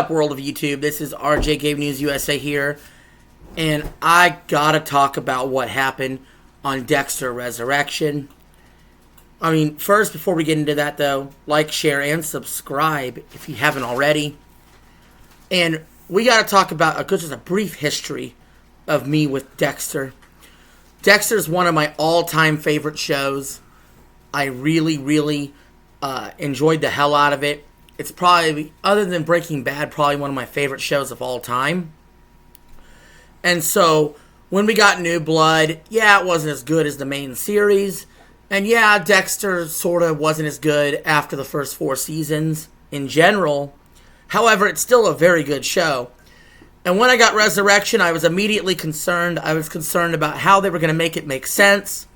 up, world of YouTube? This is RJ Game News USA here, and I gotta talk about what happened on Dexter Resurrection. I mean, first, before we get into that, though, like, share, and subscribe if you haven't already. And we gotta talk about just a brief history of me with Dexter. Dexter's one of my all-time favorite shows. I really enjoyed the hell out of it. It's probably, other than Breaking Bad, probably one of my favorite shows of all time. And so, when we got New Blood, yeah, it wasn't as good as the main series. And yeah, Dexter sort of wasn't as good after the first 4 seasons in general. However, it's still a very good show. And when I got Resurrection, I was immediately concerned. I was concerned about how they were going to make it make sense.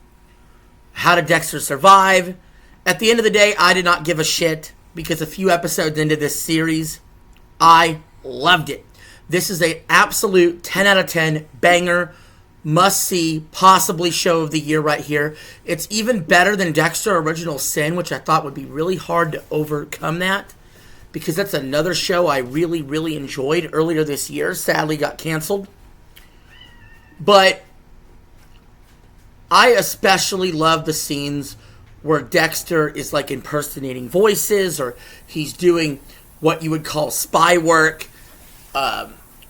How did Dexter survive? At the end of the day, I did not give a shit, because a few episodes into this series, I loved it. This is an absolute 10 out of 10 banger, must-see, possibly show of the year right here. It's even better than Dexter Original Sin, which I thought would be really hard to overcome that, because that's another show I really enjoyed earlier this year. Sadly got canceled. But I especially love the scenes where Dexter is like impersonating voices, or he's doing what you would call spy work,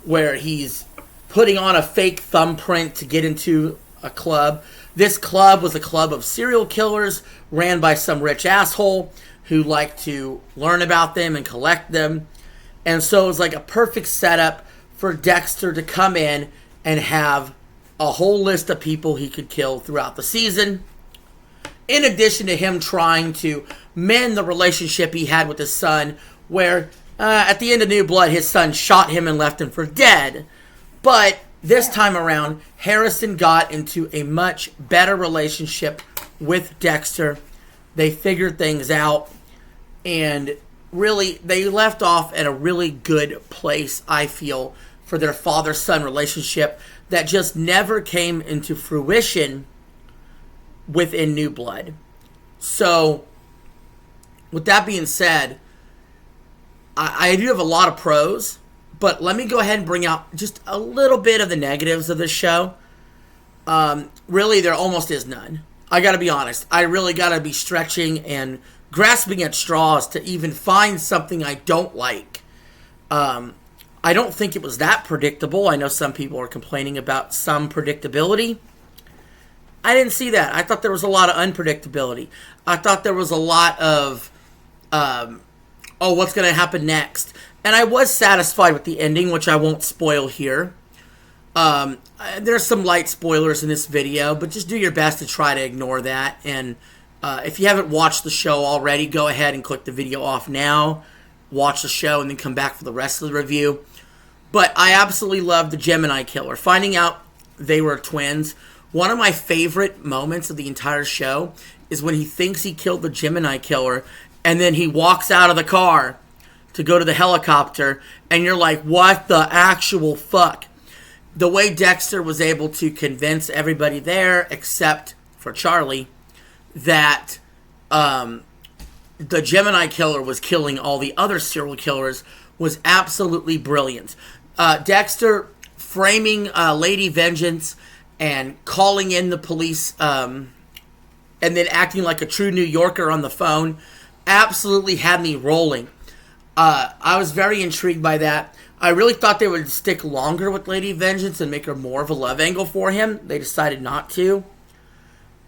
where he's putting on a fake thumbprint to get into a club. This club was a club of serial killers ran by some rich asshole who liked to learn about them and collect them. And so it was like a perfect setup for Dexter to come in and have a whole list of people he could kill throughout the season. In addition to him trying to mend the relationship he had with his son, where at the end of New Blood, his son shot him and left him for dead. But this time around, Harrison got into a much better relationship with Dexter. They figured things out, and really, they left off at a really good place, I feel, for their father-son relationship that just never came into fruition within New Blood. So, with that being said, I do have a lot of pros, but let me go ahead and bring out just a little bit of the negatives of this show. Really, there almost is none. I gotta be honest. I really gotta be stretching and grasping at straws to even find something I don't like. I don't think it was that predictable. I know some people are complaining about some predictability. I didn't see that. I thought there was a lot of unpredictability. I thought there was a lot of, what's going to happen next? And I was satisfied with the ending, which I won't spoil here. There's some light spoilers in this video, but just do your best to try to ignore that. And if you haven't watched the show already, go ahead and click the video off now. Watch the show and then come back for the rest of the review. But I absolutely love the Gemini Killer. Finding out they were twins. One of my favorite moments of the entire show is when he thinks he killed the Gemini Killer, and then he walks out of the car to go to the helicopter, and you're like, what the actual fuck? The way Dexter was able to convince everybody there, except for Charlie, that the Gemini Killer was killing all the other serial killers was absolutely brilliant. Dexter framing Lady Vengeance and calling in the police, and then acting like a true New Yorker on the phone, absolutely had me rolling. I was very intrigued by that. I really thought they would stick longer with Lady Vengeance and make her more of a love angle for him. They decided not to.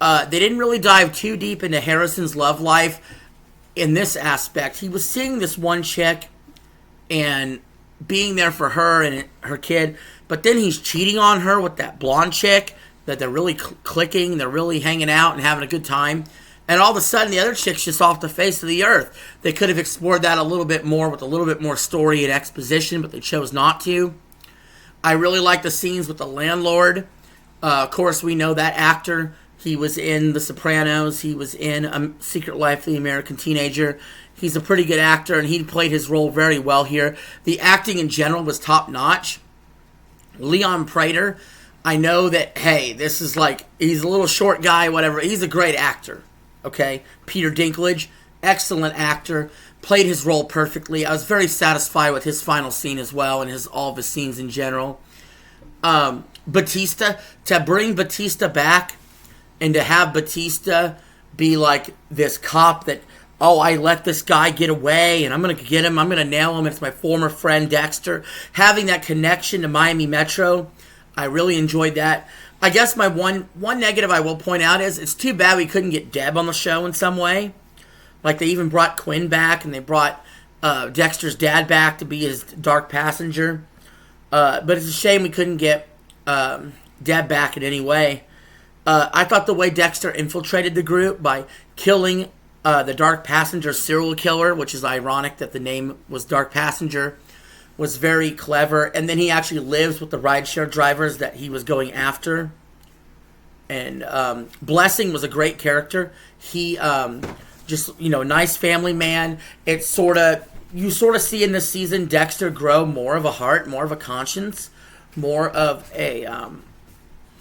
They didn't really dive too deep into Harrison's love life in this aspect. He was seeing this one chick and being there for her and her kid, but then he's cheating on her with that blonde chick that they're really clicking, they're really hanging out and having a good time, and all of a sudden the other chick's just off the face of the earth. They could have explored that a little bit more with a little bit more story and exposition, but they chose not to. I really like the scenes with the landlord. Of course, we know that actor. He was in The Sopranos. He was in Secret Life of the American Teenager. He's a pretty good actor, and he played his role very well here. The acting in general was top-notch. Leon Prater, I know that, hey, this is like, he's a little short guy, whatever. He's a great actor, okay? Peter Dinklage, excellent actor. played his role perfectly. I was very satisfied with his final scene as well, and all of his scenes in general. Batista, to bring Batista back and to have Batista be like this cop that, oh, I let this guy get away and I'm going to get him, I'm going to nail him, it's my former friend Dexter. Having that connection to Miami Metro, I really enjoyed that. I guess my one negative I will point out is it's too bad we couldn't get Deb on the show in some way. Like, they even brought Quinn back, and they brought Dexter's dad back to be his dark passenger. But it's a shame we couldn't get Deb back in any way. I thought the way Dexter infiltrated the group by killing the dark passenger serial killer, which is ironic that the name was Dark Passenger, was very clever. And then he actually lives with the rideshare drivers that he was going after. And Blessing was a great character. He just, nice family man. You sort of see in this season Dexter grow more of a heart, more of a conscience, more of a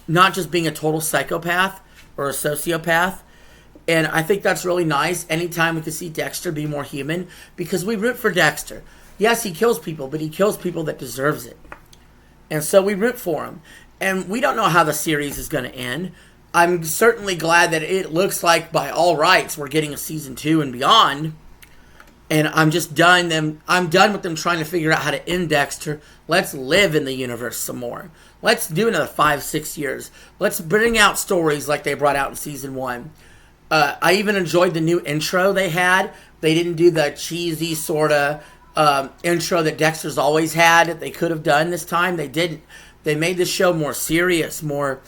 not just being a total psychopath or a sociopath. And I think that's really nice anytime we can see Dexter be more human, because we root for Dexter. Yes, he kills people, but he kills people that deserves it. And so we root for him. And we don't know how the series is going to end. I'm certainly glad that it looks like, by all rights, we're getting a season 2 and beyond. And I'm done with them trying to figure out how to end Dexter. Let's live in the universe some more. Let's do another 5-6 years. Let's bring out stories like they brought out in season 1. I even enjoyed the new intro they had. They didn't do the cheesy sort of intro that Dexter's always had that they could have done this time. They didn't. They made the show more serious, more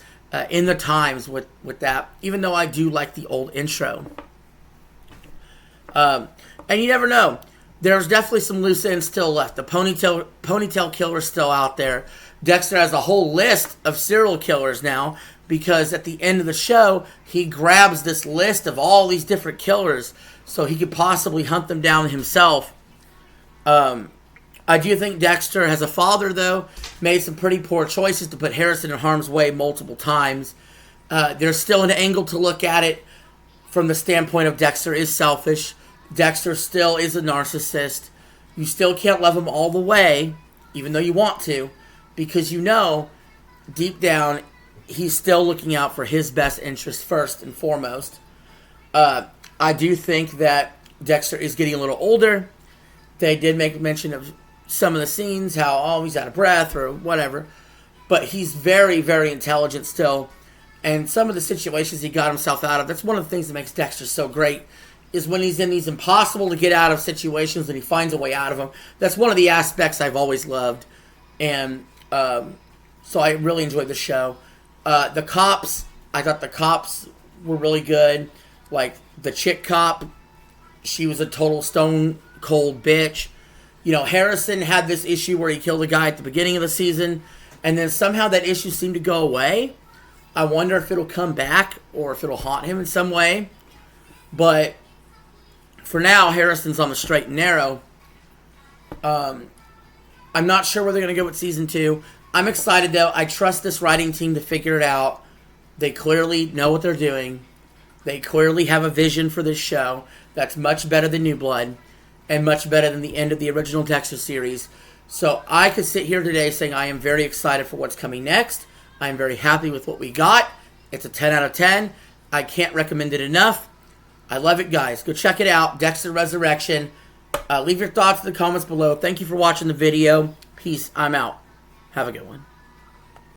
in the times with that, even though I do like the old intro. And you never know. There's definitely some loose ends still left. The ponytail killer's still out there. Dexter has a whole list of serial killers now, because at the end of the show, he grabs this list of all these different killers so he could possibly hunt them down himself. I do think Dexter, as a father, though, made some pretty poor choices to put Harrison in harm's way multiple times. There's still an angle to look at it from the standpoint of Dexter is selfish. Dexter still is a narcissist. You still can't love him all the way, even though you want to, because deep down, he's still looking out for his best interest first and foremost. I do think that Dexter is getting a little older. They did make mention of some of the scenes, how, he's out of breath or whatever. But he's very, very intelligent still. And some of the situations he got himself out of, that's one of the things that makes Dexter so great, is when he's in these impossible to get out of situations and he finds a way out of them. That's one of the aspects I've always loved. And so I really enjoyed the show. The cops, I thought the cops were really good. Like, the chick cop, she was a total stone cold bitch. Harrison had this issue where he killed a guy at the beginning of the season, and then somehow that issue seemed to go away. I wonder if it'll come back or if it'll haunt him in some way. But for now, Harrison's on the straight and narrow. I'm not sure where they're going to go with season 2. I'm excited, though. I trust this writing team to figure it out. They clearly know what they're doing. They clearly have a vision for this show that's much better than New Blood and much better than the end of the original Dexter series. So I could sit here today saying I am very excited for what's coming next. I am very happy with what we got. It's a 10 out of 10. I can't recommend it enough. I love it, guys. Go check it out, Dexter Resurrection. Leave your thoughts in the comments below. Thank you for watching the video. Peace. I'm out. Have a good one.